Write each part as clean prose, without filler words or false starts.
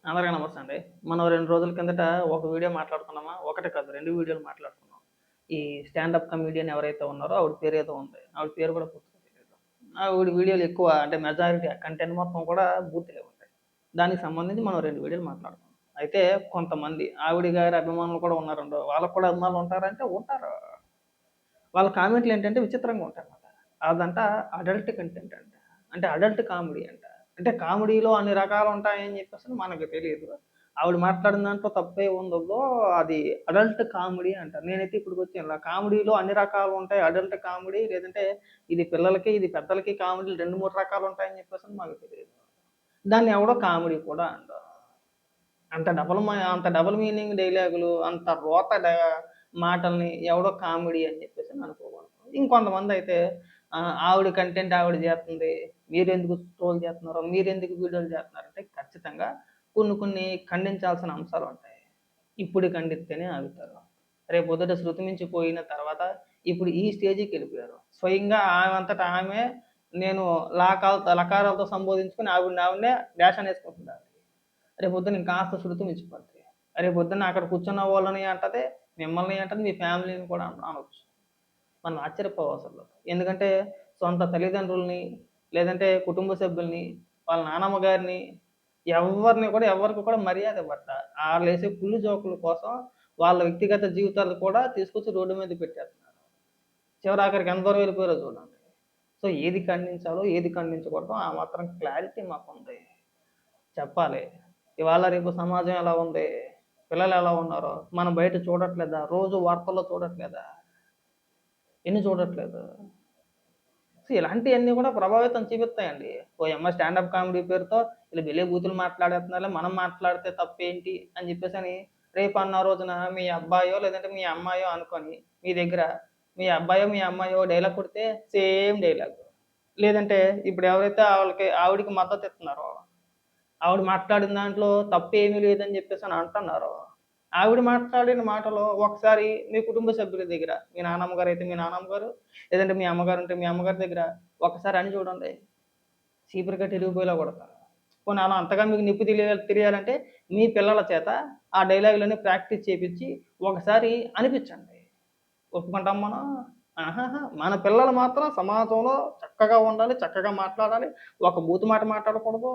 అందరికీ నమస్తే అండి. మనం 2 రోజుల కిందట ఒక వీడియో మాట్లాడుకున్నామా? ఒకటి కాదు 2 వీడియోలు మాట్లాడుకున్నాం. ఈ స్టాండప్ కమెడియన్ ఎవరైతే ఉన్నారో ఆవిడ పేరేదో ఉంది. ఆవిడ పేరు కూడా గుర్తుకు తెలీదు. ఆవిడ వీడియోలు ఎక్కువ అంటే మెజారిటీ కంటెంట్ మొత్తం కూడా బూతులే ఉంటాయి. దానికి సంబంధించి మనం 2 వీడియోలు మాట్లాడుకున్నాం. అయితే కొంతమంది ఆవిడ గారి అభిమానులు కూడా ఉన్నారండో. వాళ్ళకి కూడా అభిమానులు ఉంటారంటే ఉంటారు. వాళ్ళ కామెంట్లు ఏంటంటే విచిత్రంగా ఉంటాయన్నమాట. అదంట అడల్ట్ కంటెంట్ అంట. అంటే అడల్ట్ కామెడీ అంట. అంటే కామెడీలో అన్ని రకాలుంటాయని చెప్పేసని మనకు తెలీదు. ఆవిడ మాట్లాడిన దాంట్లో తప్పే ఉందో అది అడల్ట్ కామెడీ అంటారు. నేనైతే ఇప్పటికొచ్చి ఇలా కామెడీలో అన్ని రకాలుంటాయి. అడల్ట్ కామెడీ లేదంటే ఇది పిల్లలకి, ఇది పెద్దలకి కామెడీలు 2, 3 రకాలుంటాయని చెప్పేసని మాకు తెలీదు. దాన్ని ఎవడో కామెడీ కూడా అంటారు. అంత డబుల్ మీనింగ్ డైలాగులు, అంత రోత మాటల్ని ఎవడో కామెడీ అని చెప్పేసని అనుకోకూడదు. ఇంకొంతమందయితే ఆవిడ కంటెంట్ ఆవిడ జేత్తంది. మీరెందుకు ట్రోల్ జేత్తన్నారో, మీరెందుకు వీడియోలు జేత్తన్నారంటే ఖచ్చితంగా కొన్ని ఖండించాల్సిన అంశాలుంటాయి. ఇప్పుడు ఖండిత్తేనే ఆగుతారు. రేపొద్దుట శృతి మించిపోయిన తర్వాత ఇప్పుడు ఈ స్టేజికెళ్ళిపోయారు. స్వయంగా ఆమెంతట ఆమె నేను లకారాలతో సంబోధించుకొని ఆవిడనే డాష్ అనేసుకుంటున్నారు. రేపొద్దున ఇంకాస్త శృతి మించిపోద్ది. రేపొద్దున అక్కడ కూర్చున్న వాళ్ళని అంటది, మిమ్మల్ని అంటది, మీ ఫ్యామిలీని కూడా అనొచ్చు. మనం ఆశ్చర్యపోవసరం లేదు. ఎందుకంటే సొంత తల్లిదండ్రులని, లేదంటే కుటుంబ సభ్యుల్ని, వాళ్ళ నానమ్మ గారిని ఎవరికి కూడా మర్యాద ఇవ్వట్ల. ఆళ్ళేసే కుళ్ళు జోకుల కోసం వాళ్ళ వ్యక్తిగత జీవితాలు కూడా తీసుకొచ్చి రోడ్డు మీద పెట్టేస్తున్నారు. చివరాఖరికి ఎంత దూరం వెళ్ళిపోయారో చూడండి. సో ఏది ఖండించాలో, ఏది ఖండించకూడదో ఆ మాత్రం క్లారిటీ మాకుంది. చెప్పాలి. ఇవాళ రేపు సమాజం ఎలా ఉంది? పిల్లలు ఎలా ఉన్నారో మనం బయట చూడట్లేదా? రోజు వార్తల్లో చూడట్లేదా? ఎన్ని చూడట్లేదు. సో ఇలాంటియన్నీ కూడా ప్రభావితం చూపిస్తాయండి. ఓయమ్మ స్టాండప్ కామెడీ పేరుతో ఈళ్ళు భలే బూతులు మాట్లాడేస్తున్నారులే, మనం మాట్లాడితే తప్పేంటి అని చెప్పేసని రేపన్న రోజున మీ అబ్బాయో లేదంటే మీ అమ్మాయో అనుకోని మీ దగ్గర మీ అబ్బాయో, మీ అమ్మాయో డైలాగ్ కొడితే సేమ్ డైలాగు. లేదంటే ఇప్పుడు ఎవరైతే ఆవిడకి మద్దతిస్తున్నారో ఆవిడ మాట్లాడిన దాంట్లో తప్పేమీ లేదని చెప్పేసని అంటున్నారు. ఆవిడ మాట్లాడిన మాటలు ఒకసారి మీ కుటుంబ సభ్యుల దగ్గర, మీ నానమ్మ గారైతే మీ నానమ్మ గారు, లేదంటే మీ అమ్మగారుంటే మీ అమ్మగారి దగ్గర ఒకసారి అని చూడండి. చీపురు కట్టి ఇరిగిపోయేలా కొడతారు. పోనీ అలా అంతగా మీకు నిప్పు తెలియాలంటే మీ పిల్లల చేత ఆ డైలాగులన్నీ ప్రాక్టీస్ చేపిచ్చి ఒకసారి అనిపిచ్చండి. ఒప్పుకుంటాం మనం? ఆహాహా! మన పిల్లలు మాత్రం సమాజంలో చక్కగా ఉండాలి, చక్కగా మాట్లాడాలి, ఒక బూతు మాట మాట్లాడకూడదు.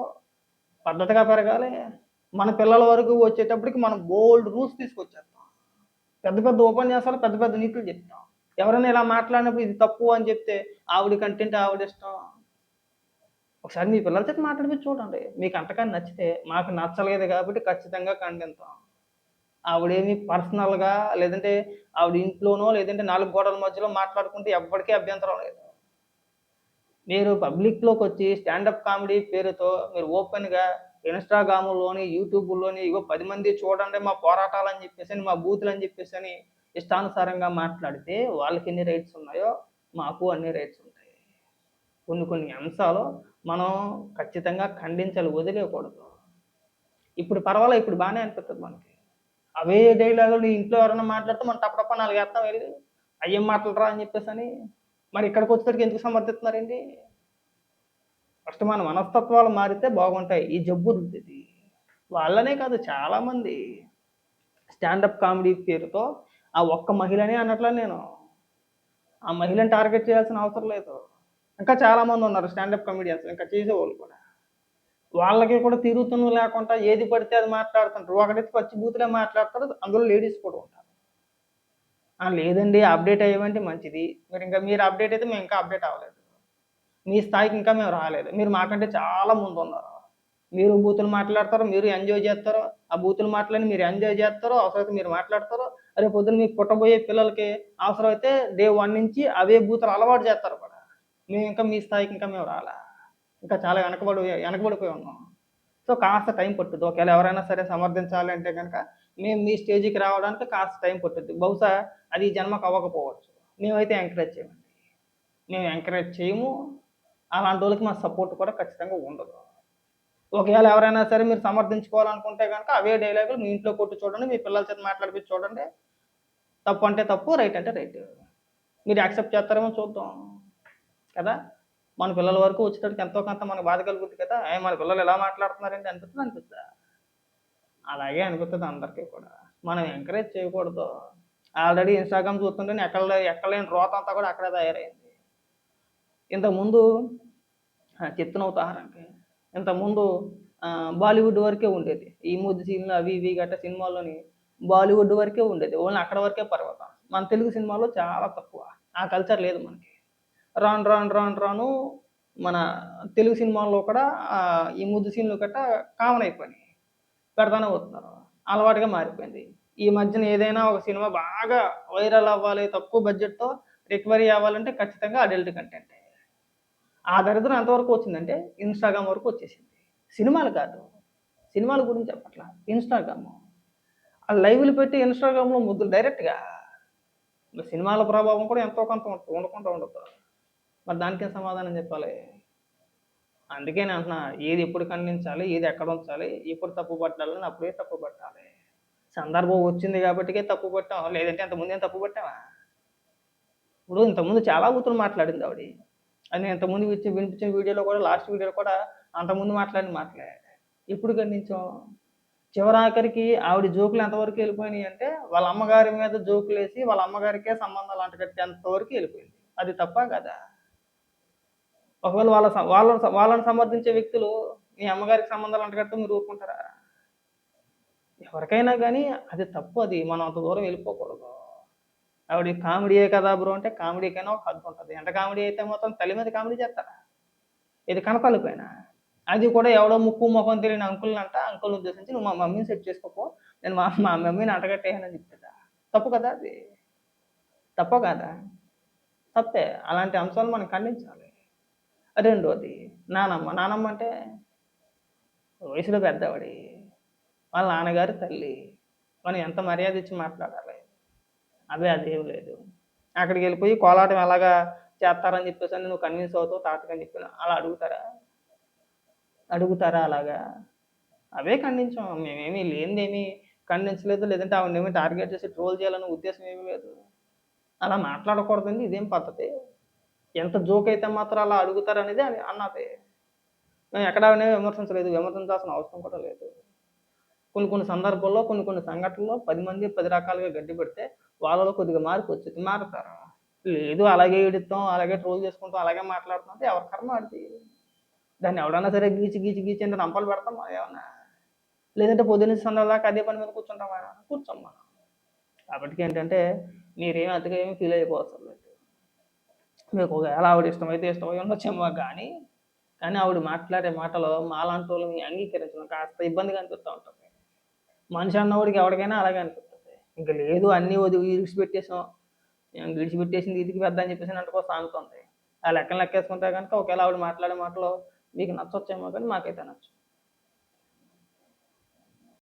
పద్ధతిగా పెరగాలి. మన పిల్లల వరకు వచ్చేటప్పటికి మనం బోలెడు రూల్స్ తీసుకొచ్చేస్తాం. పెద్ద పెద్ద ఉపన్యాసాలు, పెద్ద పెద్ద నీతులు చెప్తాం. ఎవరైనా ఇలా మాట్లాడినప్పుడు ఇది తప్పు అని చెప్తే ఆవిడ కంటెంట్ ఆవిడిష్టం. ఒకసారి మీ పిల్లల చేత మాట్లాడిపిచ్చి చూడండి. మీకు అంతకని నచ్చితే, మాకు నచ్చలేదు కాబట్టి ఖచ్చితంగా ఖండిస్తాం. ఆవిడేమి పర్సనల్‌గా లేదంటే ఆవిడ ఇంట్లోనో లేదంటే 4 గోడల మధ్యలో మాట్లాడుకుంటే ఎవ్వడికి అభ్యంతరం లేదు. మీరు పబ్లిక్‌లోకొచ్చి స్టాండప్ కామెడీ పేరుతో మీరు ఓపెన్‌గా ఇన్‌స్టాగ్రామ్‌లోని, యూట్యూబుల్లోని ఇగో 10 మంది చూడండి మా పోరాటాలని చెప్పేసని, మా బూతులని చెప్పేసని ఇష్టానుసారంగా మాట్లాడితే వాళ్ళకెన్ని రైట్స్ ఉన్నాయో మాకు అన్ని రైట్స్ ఉంటాయి. కొన్ని అంశాలు మనం ఖచ్చితంగా ఖండించాలి, వదిలేయకూడదు. ఇప్పుడు పర్వాలే ఇప్పుడు బానే అనిపిత్తది మనకి. అవే డైలాగులు ఇంట్లో ఎవరైనా మాట్లాడితే మనం టపటపా 4 ఏత్తాం ఎళ్లి. అయ్యేం మాటలురా అని చెప్పేసని. మరి ఇక్కడికొచ్చేసరికి ఎందుకు సమర్థిస్తున్నారేంటి? ఫస్ట్ మన మనస్తత్వాలు మారితే బాగుంటాయి. ఈ జబ్బుది వాళ్ళనే కాదు చాలామంది స్టాండప్ కామెడీ పేరుతో ఆ ఒక్క మహిళనే అనట్లా నేను. ఆ మహిళని టార్గెట్ చేయాల్సిన అవసరం లేదు. ఇంకా చాలామందున్నారు స్టాండప్ కమెడియన్స్ ఇంకా చేసేవాళ్ళు కూడా. వాళ్ళకి కూడా తిరుగుతున్ను లేకుండా ఏది పడితే అది మాట్లాడుతుంటారు. ఒకడైతే పచ్చి బూతులే మాట్లాడతాడు. అందులో లేడీస్ కూడా ఉంటారు. లేదండి అప్‌డేట్ అయ్యామంటే మంచిది. మీరు అప్‌డేట్ అయితే మేము ఇంకా అప్‌డేట్ అవ్వలేదు. మీ స్థాయికి ఇంకా మేము రాలేదు. మీరు మాకంటే చాలా ముందున్నారు. మీరు బూతులు మాట్లాడతారు, మీరు ఎంజాయ్ జేస్తారు. ఆ బూతుల మాటలని మీరు ఎంజాయ్ జేస్తారు. అవసరమైతే మీరు మాట్లాడతారు. రేపొద్దున మీకు పుట్టబోయే పిల్లలకి అవసరమైతే డే 1 నుంచి అవే బూతులు అలవాటు జేస్తారు కూడా. ఇంకా మీ స్థాయికి ఇంకా మేము రాలా. ఇంకా చాలా వెనకబడిపోయి ఉన్నాం. సో, కాస్త టైం పట్టుద్ది. ఒకవేళ ఎవరైనా సరే సమర్థించాలి అంటే గనక మేము మీ స్టేజ్‌కి రావడానికి కాస్త టైం పట్టుద్ది. బహుశా అది ఈ జన్మకు అవ్వకపోవచ్చు. మేమైతే ఎంకరేజ్ చేయమండి. మేము ఎంకరేజ్ చేయము. అలాంటోళ్ళకి మా సపోర్ట్ కూడా ఖచ్చితంగా ఉండదు. ఒకవేళ ఎవరైనా సరే మీరు సమర్థించుకోవాలనుకుంటే గనక అవే డైలాగులు మీ ఇంట్లో కొట్టి చూడండి. మీ పిల్లల చేత మాట్లాడిపిచ్చి చూడండి. తప్పు అంటే తప్పు, రైట్ అంటే రైట్. మీరు యాక్సెప్ట్ చేస్తారేమో చూద్దాం. కదా! మన పిల్లల వరకు వచ్చేటప్పటికి ఎంతో కొంత మనకు బాధ కలుగుద్ది కదా! మన పిల్లలు ఇలా మాట్లాడుతున్నారేంటి అనిపిస్తదా? అలాగే అనిపిస్తుంది అందరికీ కూడా. మనం ఎంకరేజ్ చేయకూడదు. ఆల్రెడీ ఇన్‌స్టాగ్రామ్ చూస్తుంటేనే ఎక్కడలేని రోత అంతా కూడా అక్కడే తయారైంది. ఇంతకుముందు చెప్తున్న ఉదాహరణకి ఇంతకుముందు బాలీవుడ్ వరకే ఉండేది. ఈ ముద్దు సీన్‌లు అవి ఇవి గట్టా సినిమాల్లోని బాలీవుడ్ వరకే ఉండేది. ఓన్లీ అక్కడి వరకే పరిమితం. మన తెలుగు సినిమాలో చాలా తక్కువ. ఆ కల్చర్ లేదు మనకి. రాను రాను రాను రాను మన తెలుగు సినిమాల్లో కూడా ఈ ముద్దు సీన్‌లు గట్టా కామన్ అయిపోయినాయి. పెడతానే వస్తున్నారు. అలవాటుగా మారిపోయింది. ఈ మధ్యన ఏదైనా ఒక సినిమా బాగా వైరల్ అవ్వాలి, తక్కువ బడ్జెట్‌తో రికవరీ అవ్వాలంటే ఖచ్చితంగా అడల్ట్ కంటెంటే. ఆ దరిద్రం ఎంతవరకు వచ్చిందంటే ఇన్‌స్టాగ్రామ్ వరకు వచ్చేసింది. సినిమాలు కాదు. సినిమాల గురించి చెప్పట్లా. ఇన్‌స్టాగ్రాము. ఆ లైవ్‌లు పెట్టి ఇన్‌స్టాగ్రామ్‌లో ముద్దులు డైరెక్ట్‌గా. సినిమాల ప్రభావం కూడా ఎంతో కొంత ఉండకుండా ఉండదు. మరి దానికేం సమాధానం చెప్పాలి? అందుకే నేను అంటున్నా, ఏది ఎప్పుడు ఖండించాలి, ఏది ఎక్కడ ఉంచాలి, ఎప్పుడు తప్పు పట్టాలని అప్పుడే తప్పు పట్టాలి. సందర్భం వచ్చింది కాబట్టికే తప్పు పట్టాం. లేదంటే అంతకుముందేం తప్పు పట్టామా? ఇప్పుడు ఇంతకుముందు చాలా బూతులు మాట్లాడింది ఆవిడ. అది నేను ఇంతకుముందు వినిపించిన వీడియోలో కూడా లాస్ట్ వీడియోలో కూడా అంతకుముందు మాట్లాడిన మాటలే. ఇప్పుడు ఖండించాం. చివరాఖరికి ఆవిడ జోకులు ఎంతవరకు వెళ్ళిపోయినాయి అంటే, వాళ్ళ అమ్మగారి మీద జోకులేసి వాళ్ళ అమ్మగారికే సంబంధాలు అంటగట్టేంత వరకు వెళ్ళిపోయింది. అది తప్పా కాదా? ఒకవేళ వాళ్ళని సమర్థించే వ్యక్తులు మీ అమ్మగారికి సంబంధాలు అంటగడితే మీరు ఊరుకుంటారా? ఎవరికైనా గానీ అది తప్పు అది. మనం అంత దూరం వెళ్ళిపోకూడదు. ఆవిడ కామెడీయే కదా బ్రో అంటే కామెడీకైనా ఒక హద్దుంటది. ఎంత కామెడీ అయితే మాత్రం తల్లి మీద కామెడీ చేస్తారా? ఇది కనపల్లిపోయిన. అది కూడా ఎవడో ముక్కు, మొఖం తెలియని అంకుల్‌నంట అంకుల్‌ని ఉద్దేశించి "నువ్వు మా మమ్మీని సెట్ చేసుకోపో. నేను మా మా మమ్మీని అంటగట్టేయనని" చెప్తదా? తప్పు కదా అది. తప్పా కాదా? తప్పే. అలాంటి అంశాలు మనం ఖండించాలి. రెండోది నానమ్మ. నానమ్మ అంటే వయసులో పెద్దావిడ. వాళ్ళ నాన్నగారి తల్లి. మనం ఎంత మర్యాద ఇచ్చి మాట్లాడాలి. అదేం లేదు. అక్కడికెళ్ళిపోయి కోలాటం ఎలాగా చేస్తారని చెప్పేసని నువ్వు కన్విన్స్ అవుతావు తాతకని చెప్పి అలా అడుగుతారా? అడుగుతారా అలాగా? అవే ఖండించాం. మేమేమి లేనిదేమి ఖండించలేదు. లేదంటే ఆవిడనేమి టార్గెట్ చేసి ట్రోల్ చేయాలనే ఉద్దేశ్యం ఏమీ లేదు. అలా మాట్లాడకూడదండి. ఇదేం పద్ధతి? ఎంత జోక్ అయితే మాత్రం అలా అడుగుతారనేది అన్నది. మేము ఎక్కడ ఆవిడనేమి విమర్శించలేదు. విమర్శించాల్సిన అవసరం కూడా లేదు. కొన్ని కొన్ని సందర్భాల్లో, కొన్ని కొన్ని సంఘటనల్లో 10 మంది 10 రకాలుగా గడ్డి పెడితే వాళ్ళలో కొద్దిగా మార్పొచ్చిద్ది. మారతారు. లేదు అలాగే ఏడుత్తాం, అలాగే ట్రోల్ చేసుకుంటాం, అలాగే మాట్లాడుతాం అంటే ఎవరి కర్మ ఆడిది. దాన్ని ఎవడన్నా సరే గీచి గీచి గీచి అంటే రంపాలు పెడతాం మనం ఏమన్నా? లేదంటే పొద్దున్నుంచి సంధ్య దాకా అదే పని మీద కూర్చుంటామా? కూర్చోం మనం. కాబట్టికేంటంటే మీరేమి అంతగా ఏమి ఫీల్ అయిపోవసరం లేదు. మీకు ఒకవేళ ఆవిడ ఇష్టమైతే ఇష్టమై ఉండొచ్చేమో కానీ ఆవిడ మాట్లాడే మాటలు మాలాంటోళ్ళని అంగీకరించడం కాస్త ఇబ్బందిగా అనిపిస్తా ఉంటది. మనిషి అన్నవాడికి ఎవడికైనా అలాగే అనిపిస్తది. ఇంక లేదు అన్నీ విడిచిపెట్టేసాం. విడిచిపెట్టేసింది ఈదికి పెద్ద అని చెప్పేసి అంటకో సామెత ఉంది. ఆ లెక్కన లెక్కేసుకుంటే గనుక ఒకవేళ ఆవిడ మాట్లాడే మాటలు మీకు నచ్చొచ్చేమో కానీ మాకైతే నచ్చవు.